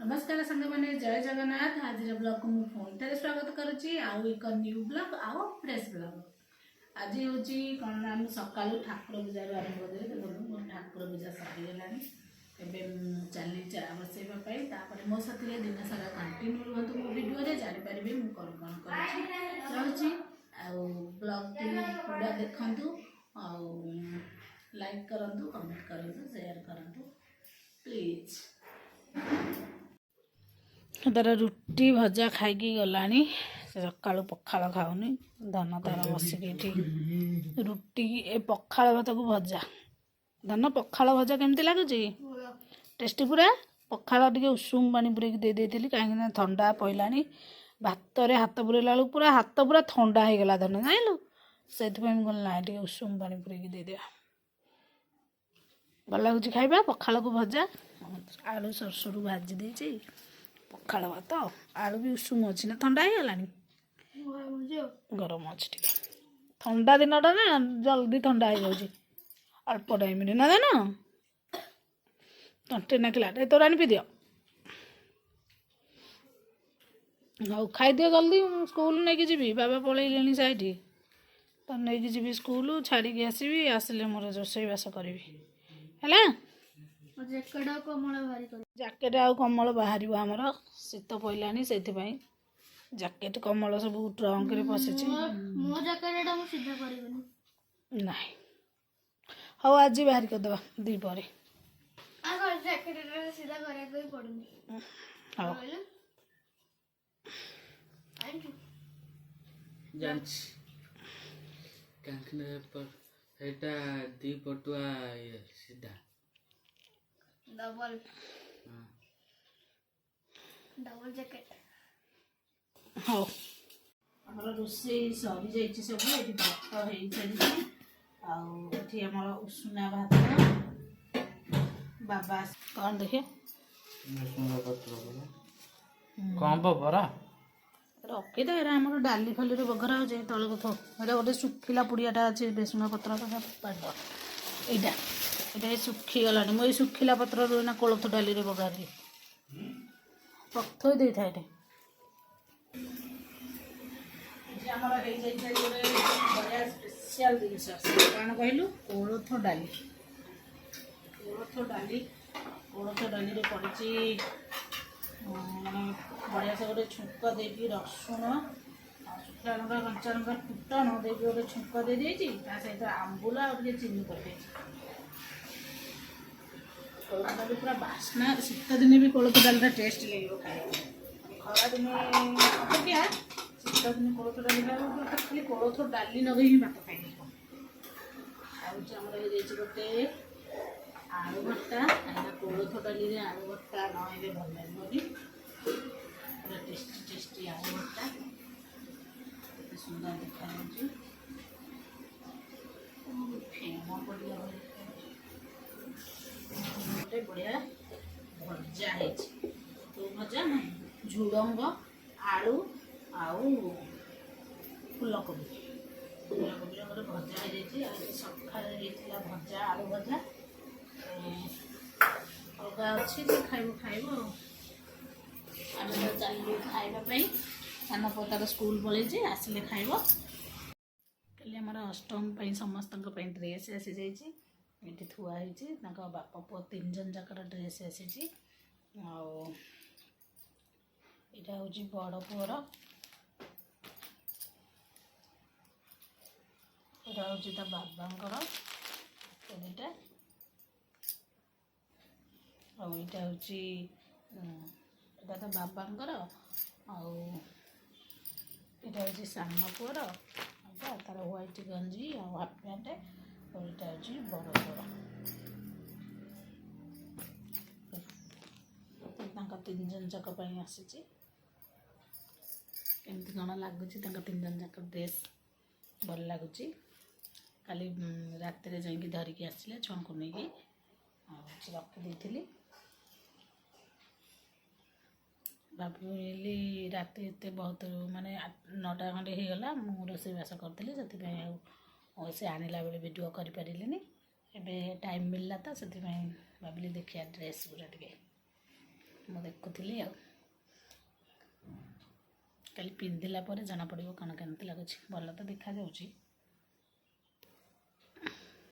नमस्कार सांग मैंने जय जगन्नाथ। आज ब्लॉग को मुझे फोन थे स्वागत करुच्ची आउ एक न्यू ब्लॉग आउ फ्रेश ब्लॉग। आज हूँ कौन आम सका ठाकुर पूजा आरंभ करें देखो मोर ठाकुर पूजा सरीगला चली चा बसैवाई मो साथ दिन सारा कंटिन्यू रुहतु मो भिडियो जानीपारे मुझे कौन कौन करुच्ची ब्लॉग पूरा देखु लाइक करूँ कमेंट करूँ शेयर करूँ प्लीज। तार रुटी भजा खाई गलानी सका पखाड़ खाऊनी धन तार बसिक रुटी ए पखाड़ भात को भजा धन पखाड़ भजा केमती लगुच टेस्टी पूरा पखाड़ टे उषुम पानी पूरेक दे देती कहीं थंडा पड़ा भात हाथ पूरेला बेलू पूरा हाथ पूरा थंडा हो गला धन जाइलु से ना टे उषुम पानी पूरेक दे दिया भल लगुच खाइबा पखाड़ को भजा आलू सरसरू भाजी देती पखाड़ भात आलू भी उषुम अच्छी ना थंडा हो गला गरम अच्छी टे ठंडा दिनटा ना जल्दी ठंडा हो जाऊँ अल्प टाइम ना जान तंटे नाकिला तोर पी दियो हाँ खाईदि जल्दी स्कूल नहीं जी बाबा पलैले साइड तो नहीं जी स्कूल छाड़ी आसबि आसिले मोर रोसईबास करी है जैकेट आउ कमल बाहर आमर शीत पड़ा से जैकेट कमल सब ट्रंक रे पशिची ना हाँ आज बाहर करदे दीपर दी पटुआ सीधा डबल डबल जैकेट हाँ आमर रोसे सरी जाइए सब ये भात हो सारी आमर उषुना भात बाबा कौन देखे कम परा रखीदे आमर डाली फाली बघरा हो तौक थो गोटे सुखिला पुड़ियाटा अच्छे बेसुना पत्र यहाँ ये सुखीगला मुझे सुखिला पत्र रू कोलथ डाली बघारी थोई दे था बढ़िया स्पेशल जिनस कौन कहलु कोलथ डाली कोलथ डाली पड़ी माने बढ़िया से गोटे छुंक दे रसुण शुखला लंका कंचा लंका फुटन दे गोटे छुंक दे सहित आंबुल और चीनी पकई कोलथ डाली पूरा बास्ना शीत दिन भी कोलथ डालटा टेस्ट लगे खाई खरा दिन अपेक्षा शीत दिन कोलथ डाली खाली कोलथ डाली लगे ही भात खाई आमर गोटे आलू भर्ता कहीं कोलथ डाली आलू भर्ता नई भल लगे पूरा टेस्टी टेस्टी आलू भर्ता केते सुंदर देखा फेम पड़ा गोटे बढ़िया भजा है तो भजा ना झुड़ंग आलू आउ फुलकोबी गोटे भजा हो सका भजा आलू भजा अलग अच्छी जो खाइब खाइब आम तो चलू खावाई सान पुआ स्कूल पलैचे आसिले खाइब कल आम अष्टम समस्त ड्रेस आसी जाइए ये थुआई बापा पुआ तीन जन जाकर ड्रेस आसी यहाँ हूँ बड़ पुअर यहाँ हूँ ता बाबांकर दुटा आईटा हूँ तो बाबांकर आईटा हूँ सान पुअर तार व्हाइट गंजी आ हाफ पैंट और यहाँ हूँ बड़ पुअर तीन जन जाक आसी केमती कौन लगुच तीन जन जाक ड्रेस भल लगुच काली रात जाकि धरिकी आसले छुआ को लेकिन रखी भाविली रात एत बहुत माने 9टा खंडे हो गला मु रोसईबास करी से आणला बेले वीडियो कर पारे टाइम मिलला तो से भाविली देखिया ड्रेस पूरा टे ମୁଁ ଦେଖୁଥିଲି ଆଉ କାଲି ପିନ୍ଧିଲା ପରେ ଜଣାପଡ଼ିବ କ'ଣ କେମିତି ଲାଗୁଛି। ଭଲ ତ ଦେଖାଯାଉଛି।